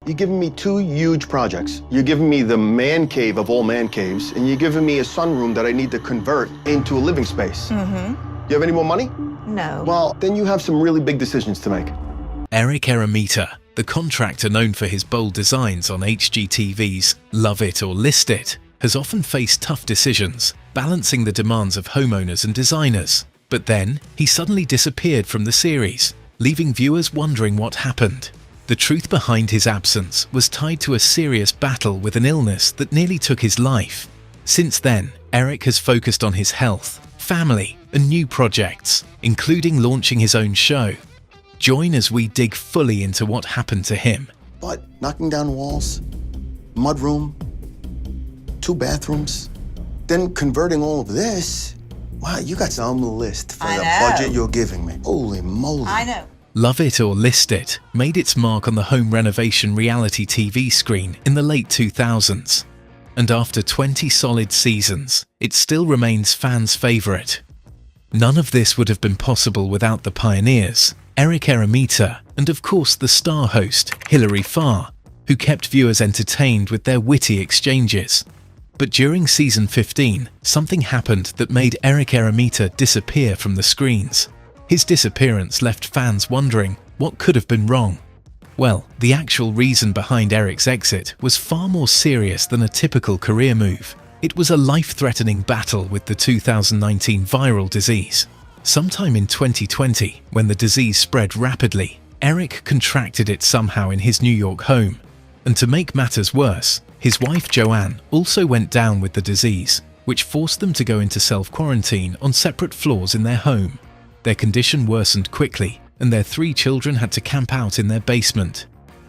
You're giving me two huge projects. You're giving me the man cave of all man caves, and you're giving me a sunroom that I need to convert into a living space. You have any more money? No. Well, then you have some really big decisions to make. Eric Eremita, the contractor known for his bold designs on HGTV's Love It or List It, has often faced tough decisions, balancing the demands of homeowners and designers. But then, he suddenly disappeared from the series, leaving viewers wondering what happened. The truth behind his absence was tied to a serious battle with an illness that nearly took his life. Since then, Eric has focused on his health, family, and new projects, including launching his own show. Join as we dig fully into what happened to him. But knocking down walls, mudroom, 2 bathrooms, then converting all of this. Wow, you got some on the list for the budget you're giving me. Holy moly. I know. Love It or List It made its mark on the home renovation reality TV screen in the late 2000s. And after 20 solid seasons, it still remains fans' favourite. None of this would have been possible without the pioneers, Eric Eremita, and of course the star host, Hilary Farr, who kept viewers entertained with their witty exchanges. But during season 15, something happened that made Eric Eremita disappear from the screens. His disappearance left fans wondering what could have been wrong. Well, the actual reason behind Eric's exit was far more serious than a typical career move. It was a life-threatening battle with the 2019 viral disease. Sometime in 2020, when the disease spread rapidly, Eric contracted it somehow in his New York home. And to make matters worse, his wife Joanne also went down with the disease, which forced them to go into self-quarantine on separate floors in their home. Their condition worsened quickly, and their 3 children had to camp out in their basement.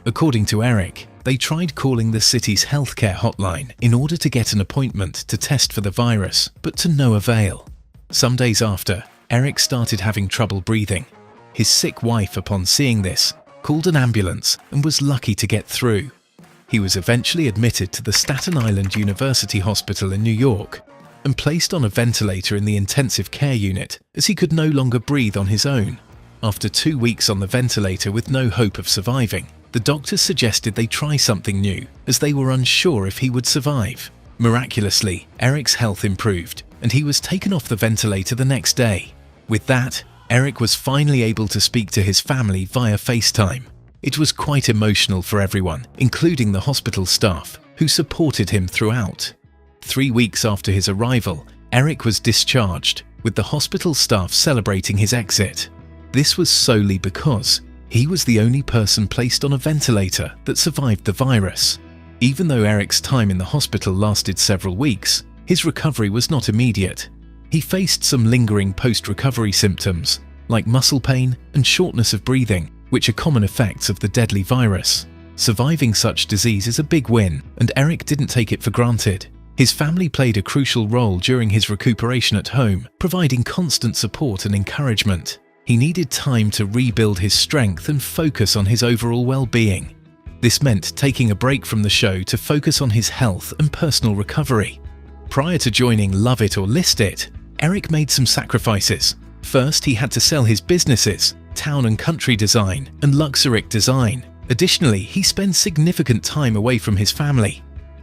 According to Eric, they tried calling the city's healthcare hotline in order to get an appointment to test for the virus, but to no avail. Some days after, Eric started having trouble breathing. His sick wife, upon seeing this, called an ambulance and was lucky to get through. He was eventually admitted to the Staten Island University Hospital in New York and placed on a ventilator in the intensive care unit as he could no longer breathe on his own. After 2 weeks on the ventilator with no hope of surviving, the doctors suggested they try something new as they were unsure if he would survive. Miraculously, Eric's health improved and he was taken off the ventilator the next day. With that, Eric was finally able to speak to his family via FaceTime. It was quite emotional for everyone, including the hospital staff, who supported him throughout. 3 weeks after his arrival, Eric was discharged, with the hospital staff celebrating his exit. This was solely because he was the only person placed on a ventilator that survived the virus. Even though Eric's time in the hospital lasted several weeks, his recovery was not immediate. He faced some lingering post-recovery symptoms, like muscle pain and shortness of breathing, which are common effects of the deadly virus. Surviving such disease is a big win, and Eric didn't take it for granted. His family played a crucial role during his recuperation at home, providing constant support and encouragement. He needed time to rebuild his strength and focus on his overall well-being. This meant taking a break from the show to focus on his health and personal recovery. Prior to joining Love It or List It, Eric made some sacrifices. First, he had to sell his businesses, Town and Country Design and Luxuric Design. Additionally, he spent significant time away from his family.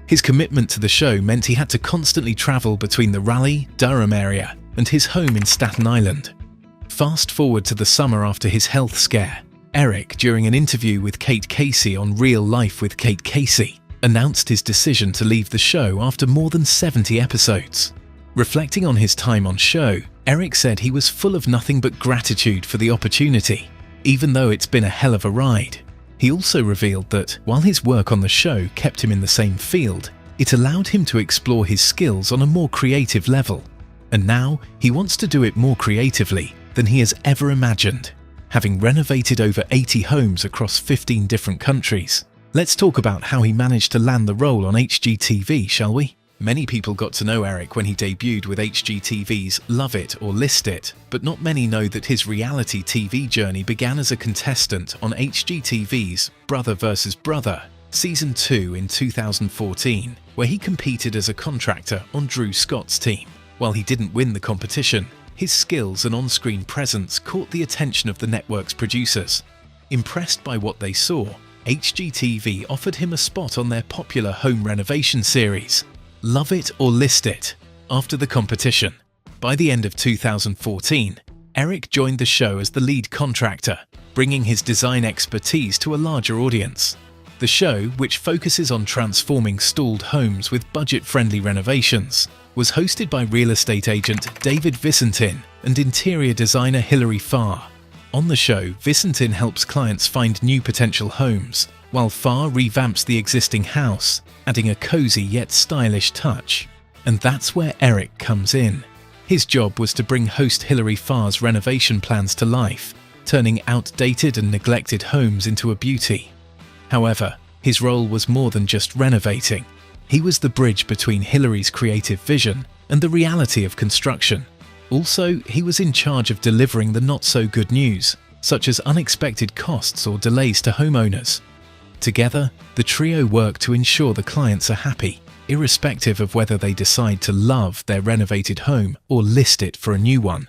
His commitment to the show meant he had to constantly travel between the Raleigh, Durham area and his home in Staten Island. Fast forward to the summer after his health scare, Eric, during an interview with Kate Casey on Real Life with Kate Casey, announced his decision to leave the show after more than 70 episodes. Reflecting on his time on show, Eric said he was full of nothing but gratitude for the opportunity, even though it's been a hell of a ride. He also revealed that, while his work on the show kept him in the same field, it allowed him to explore his skills on a more creative level. And now, he wants to do it more creatively than he has ever imagined. Having renovated over 80 homes across 15 different countries, let's talk about how he managed to land the role on HGTV, shall we? Many people got to know Eric when he debuted with HGTV's Love It or List It, but not many know that his reality TV journey began as a contestant on HGTV's Brother vs. Brother, Season 2 in 2014, where he competed as a contractor on Drew Scott's team. While he didn't win the competition, his skills and on-screen presence caught the attention of the network's producers. Impressed by what they saw, HGTV offered him a spot on their popular home renovation series, Love It or List It, after the competition. By the end of 2014, Eric joined the show as the lead contractor, bringing his design expertise to a larger audience. The show, which focuses on transforming stalled homes with budget-friendly renovations, was hosted by real estate agent David Vicentin and interior designer Hilary Farr. On the show, Vicentin helps clients find new potential homes, while Farr revamps the existing house, adding a cozy yet stylish touch. And that's where Eric comes in. His job was to bring host Hilary Farr's renovation plans to life, turning outdated and neglected homes into a beauty. However, his role was more than just renovating. He was the bridge between Hilary's creative vision and the reality of construction. Also, he was in charge of delivering the not-so-good news, such as unexpected costs or delays to homeowners. Together, the trio work to ensure the clients are happy, irrespective of whether they decide to love their renovated home or list it for a new one.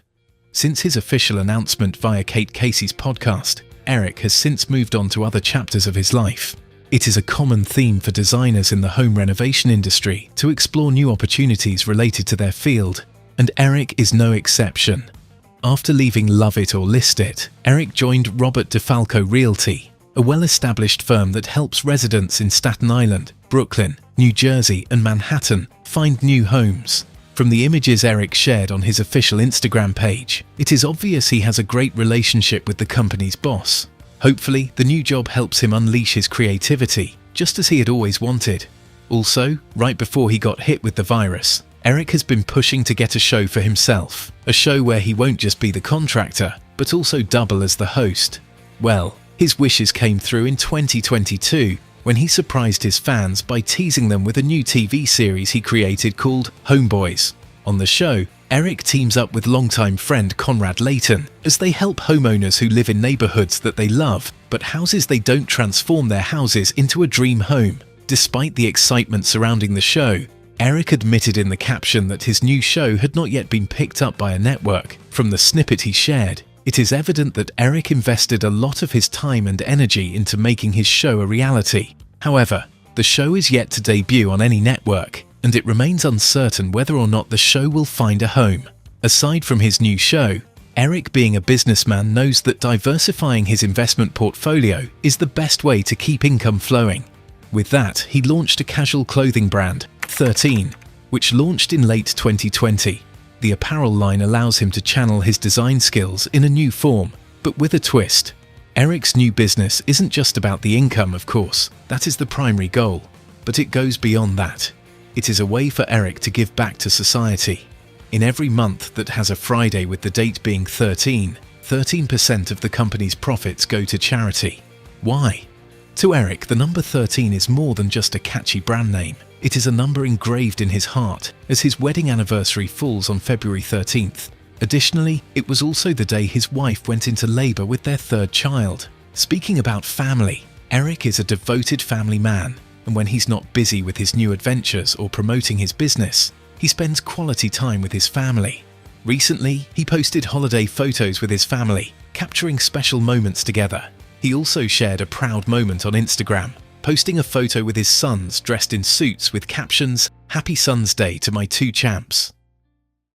Since his official announcement via Kate Casey's podcast, Eric has since moved on to other chapters of his life. It is a common theme for designers in the home renovation industry to explore new opportunities related to their field, and Eric is no exception. After leaving Love It or List It, Eric joined Robert DeFalco Realty, a well-established firm that helps residents in Staten Island, Brooklyn, New Jersey and Manhattan find new homes. From the images Eric shared on his official Instagram page, it is obvious he has a great relationship with the company's boss. Hopefully, the new job helps him unleash his creativity, just as he had always wanted. Also, right before he got hit with the virus, Eric has been pushing to get a show for himself, a show where he won't just be the contractor, but also double as the host. Well, his wishes came through in 2022, when he surprised his fans by teasing them with a new TV series he created called Homeboys. On the show, Eric teams up with longtime friend Conrad Layton as they help homeowners who live in neighborhoods that they love, but houses they don't transform their houses into a dream home. Despite the excitement surrounding the show, Eric admitted in the caption that his new show had not yet been picked up by a network. From the snippet he shared, it is evident that Eric invested a lot of his time and energy into making his show a reality. However, the show is yet to debut on any network, and it remains uncertain whether or not the show will find a home. Aside from his new show, Eric, being a businessman, knows that diversifying his investment portfolio is the best way to keep income flowing. With that, he launched a casual clothing brand, 13, which launched in late 2020. The apparel line allows him to channel his design skills in a new form, but with a twist. Eric's new business isn't just about the income, of course, that is the primary goal, but it goes beyond that. It is a way for Eric to give back to society. In every month that has a Friday with the date being 13, 13% of the company's profits go to charity. Why? To Eric, the number 13 is more than just a catchy brand name. It is a number engraved in his heart, as his wedding anniversary falls on February 13th. Additionally, it was also the day his wife went into labor with their third child. Speaking about family, Eric is a devoted family man, and when he's not busy with his new adventures or promoting his business, he spends quality time with his family. Recently, he posted holiday photos with his family, capturing special moments together. He also shared a proud moment on Instagram, posting a photo with his sons dressed in suits with captions, "Happy Sons Day to my two champs."